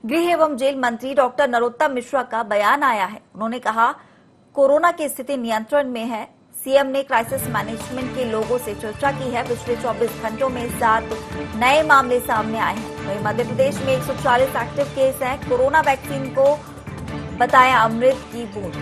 गृह एवं जेल मंत्री डॉक्टर नरोत्तम मिश्रा का बयान आया है। उन्होंने कहा, कोरोना की स्थिति नियंत्रण में है। सीएम ने क्राइसिस मैनेजमेंट के लोगों से चर्चा की है। पिछले 24 घंटों में 7 नए मामले सामने आए हैं। वहीं मध्य प्रदेश में 140 एक्टिव केस हैं। कोरोना वैक्सीन को बताया अमृत की बूंद।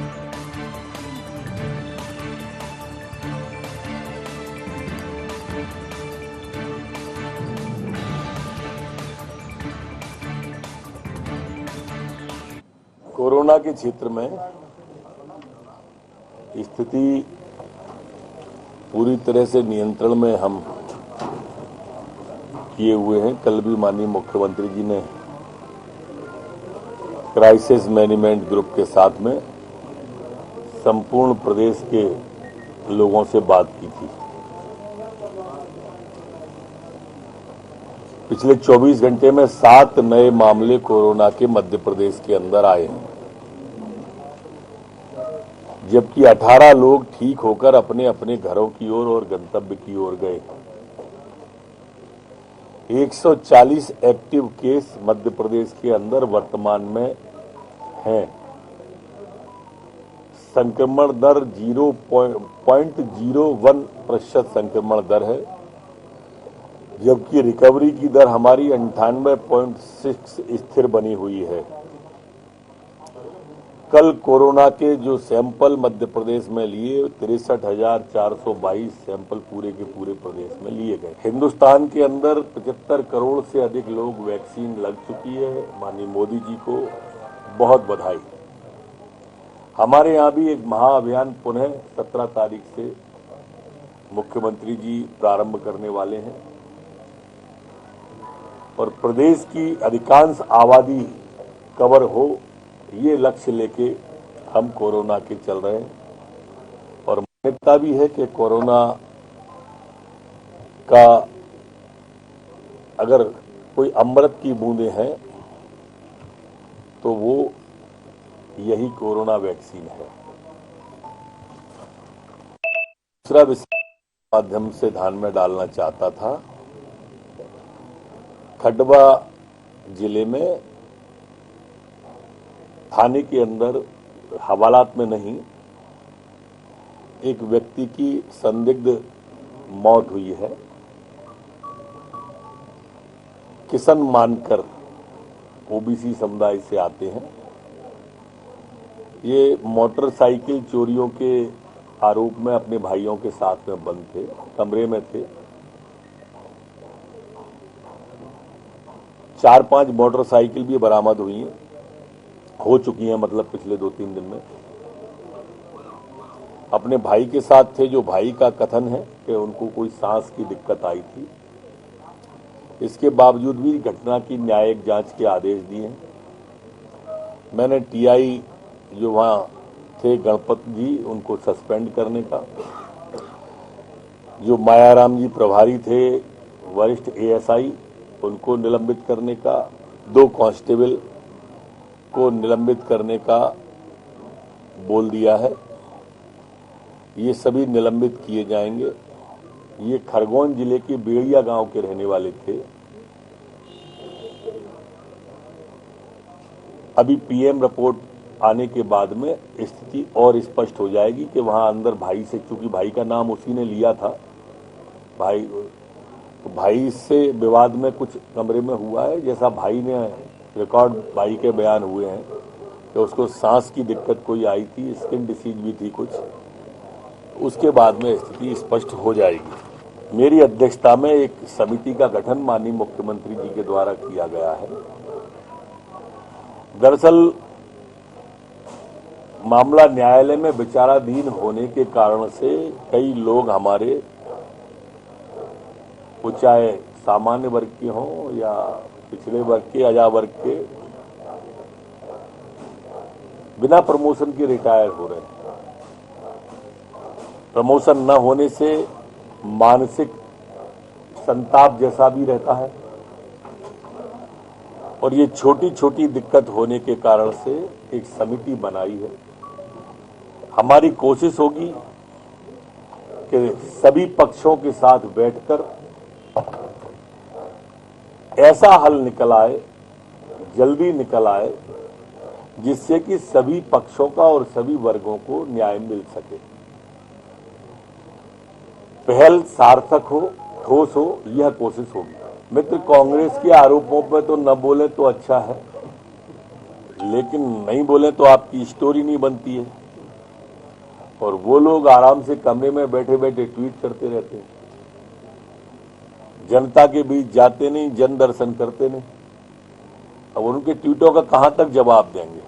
कोरोना के क्षेत्र में स्थिति पूरी तरह से नियंत्रण में हम किए हुए हैं। कल भी माननीय मुख्यमंत्री जी ने क्राइसिस मैनेजमेंट ग्रुप के साथ में संपूर्ण प्रदेश के लोगों से बात की थी। पिछले 24 घंटे में 7 नए मामले कोरोना के मध्य प्रदेश के अंदर आए हैं, जबकि 18 लोग ठीक होकर अपने अपने घरों की ओर और गंतव्य की ओर गए। 140 एक्टिव केस मध्य प्रदेश के अंदर वर्तमान में हैं। संक्रमण दर 0.01% संक्रमण दर है, जबकि रिकवरी की दर हमारी 98.6 स्थिर बनी हुई है। कल कोरोना के जो सैंपल मध्य प्रदेश में लिए 63,422 सैंपल पूरे के पूरे प्रदेश में लिए गए। हिंदुस्तान के अंदर 75 करोड़ से अधिक लोग वैक्सीन लग चुकी है। माननीय मोदी जी को बहुत बधाई। हमारे यहाँ भी एक महाअभियान पुनः 17 तारीख से मुख्यमंत्री जी प्रारंभ करने वाले हैं और प्रदेश की अधिकांश आबादी कवर हो, ये लक्ष्य लेके हम कोरोना के चल रहे हैं। और मान्यता भी है कि कोरोना का अगर कोई अमृत की बूंदें हैं तो वो यही कोरोना वैक्सीन है। दूसरा विषय माध्यम से ध्यान में डालना चाहता था। खंडवा जिले में थाने के अंदर हवालात में नहीं, एक व्यक्ति की संदिग्ध मौत हुई है। किशन मानकर ओबीसी समुदाय से आते हैं। ये मोटरसाइकिल चोरियों के आरोप में अपने भाइयों के साथ में बंद थे, कमरे में थे। 4-5 मोटरसाइकिल भी बरामद हुई हैं, हो चुकी हैं, मतलब पिछले 2-3 दिन में। अपने भाई के साथ थे, जो भाई का कथन है कि उनको कोई सांस की दिक्कत आई थी। इसके बावजूद भी घटना की न्यायिक जांच के आदेश दिए हैं। मैंने टीआई जो वहां थे गणपत जी, उनको सस्पेंड करने का, जो मायाराम जी प्रभारी थे वरिष्ठ एएसआई, उनको निलंबित करने का, 2 कांस्टेबल को निलंबित करने का बोल दिया है। ये सभी निलंबित किए जाएंगे। ये खरगोन जिले के बेड़िया गांव के रहने वाले थे। अभी पीएम रिपोर्ट आने के बाद में स्थिति और स्पष्ट हो जाएगी कि वहां अंदर भाई से, चूंकि भाई का नाम उसी ने लिया था, भाई से विवाद में कुछ कमरे में हुआ है। जैसा भाई ने रिकॉर्ड, भाई के बयान हुए हैं कि उसको सांस की दिक्कत कोई आई थी, स्किन डिसीज भी थी कुछ। उसके बाद में स्थिति स्पष्ट हो जाएगी। मेरी अध्यक्षता में एक समिति का गठन माननीय मुख्यमंत्री जी के द्वारा किया गया है। दरअसल मामला न्यायालय में विचाराधीन होने के कारण से कई लोग हमारे, वो चाहे सामान्य वर्ग के हों या पिछड़े वर्ग के, अजा वर्ग के, बिना प्रमोशन के रिटायर हो रहे हैं। प्रमोशन न होने से मानसिक संताप जैसा भी रहता है और ये छोटी छोटी दिक्कत होने के कारण से एक समिति बनाई है। हमारी कोशिश होगी कि सभी पक्षों के साथ बैठकर ऐसा हल निकल आए जल्दी निकल आए, जिससे कि सभी पक्षों का और सभी वर्गों को न्याय मिल सके। पहल सार्थक हो, ठोस हो, यह कोशिश होगी। मित्र, कांग्रेस के आरोपों पर तो न बोले तो अच्छा है, लेकिन नहीं बोले तो आपकी स्टोरी नहीं बनती है। और वो लोग आराम से कमरे में बैठे बैठे ट्वीट करते रहते हैं, जनता के बीच जाते नहीं, जन दर्शन करते नहीं। अब उनके ट्वीटों का कहां तक जवाब देंगे?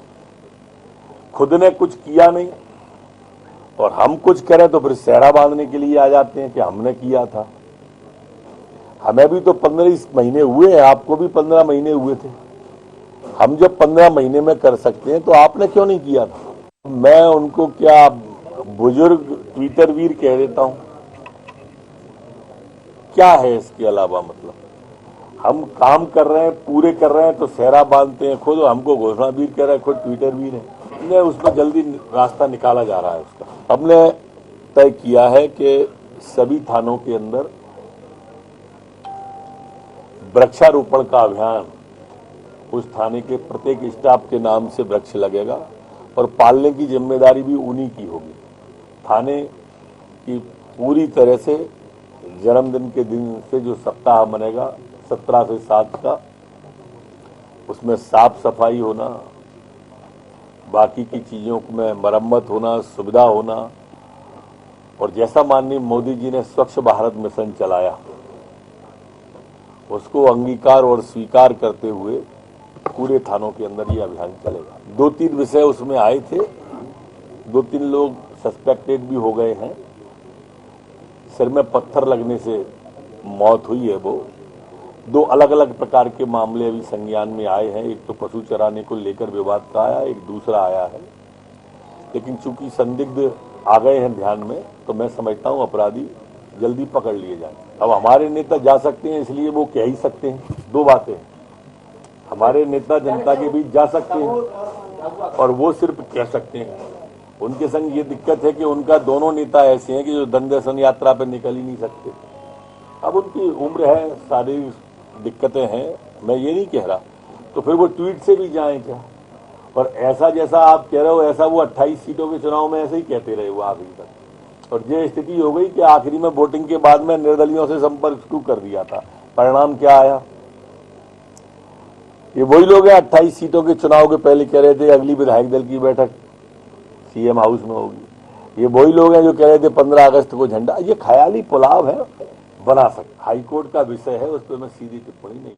खुद ने कुछ किया नहीं और हम कुछ करें तो फिर सेहरा बांधने के लिए आ जाते हैं कि हमने किया था। हमें भी तो 15 महीने हुए हैं, आपको भी 15 महीने हुए थे। हम जब 15 महीने में कर सकते हैं तो आपने क्यों नहीं किया था? मैं उनको क्या बुजुर्ग ट्विटर वीर कह देता हूं? क्या है इसके अलावा? मतलब हम काम कर रहे हैं, पूरे कर रहे हैं तो सेहरा बांधते हैं खुद, हमको घोषणा वीर कह रहा है, खुद ट्विटर वीर है। उसमें जल्दी रास्ता निकाला जा रहा है उसका। हमने तय किया है कि सभी थानों के अंदर वृक्षारोपण का अभियान, उस थाने के प्रत्येक स्टाफ के नाम से वृक्ष लगेगा और पालने की जिम्मेदारी भी उन्हीं की होगी। थाने की पूरी तरह से जन्मदिन के दिन से जो सप्ताह बनेगा 17 से 7 का, उसमें साफ सफाई होना, बाकी की चीजों में मरम्मत होना, सुविधा होना, और जैसा माननीय मोदी जी ने स्वच्छ भारत मिशन चलाया उसको अंगीकार और स्वीकार करते हुए पूरे थानों के अंदर ये अभियान चलेगा। 2-3 विषय उसमें आए थे, 2-3 लोग सस्पेक्टेड भी हो गए हैं, सिर में पत्थर लगने से मौत हुई है। वो 2 अलग अलग प्रकार के मामले अभी संज्ञान में आए हैं। एक तो पशु चराने को लेकर विवाद का आया, एक दूसरा आया है, लेकिन चूंकि संदिग्ध आ गए हैं ध्यान में, तो मैं समझता हूं अपराधी जल्दी पकड़ लिए जाए। अब हमारे नेता जा सकते हैं इसलिए वो कह ही सकते हैं 2 बातें। हमारे नेता जनता के बीच जा सकते हैं और वो सिर्फ कह सकते हैं। उनके संग ये दिक्कत है कि उनका दोनों नेता ऐसे हैं कि जो दंडदर्शन यात्रा पर निकल ही नहीं सकते। अब उनकी उम्र है, सारी दिक्कतें हैं, मैं ये नहीं कह रहा, तो फिर वो ट्वीट से भी जाएं क्या? और ऐसा जैसा आप कह रहे हो ऐसा वो 28 सीटों के चुनाव में ऐसे ही कहते रहे वो आखिरी तक। और ये स्थिति हो गई कि आखिरी में वोटिंग के बाद में निर्दलियों से संपर्क शुरू कर दिया था। परिणाम क्या आया? ये वही लोग हैं 28 सीटों के चुनाव के पहले कह रहे थे अगली विधायक दल की बैठक सीएम हाउस में होगी। ये वही लोग हैं जो कह रहे थे 15 अगस्त को झंडा। ये ख्याली पुलाव है, बना सकता। हाईकोर्ट का विषय है, उस पर मैं सीधी टिप्पणी नहीं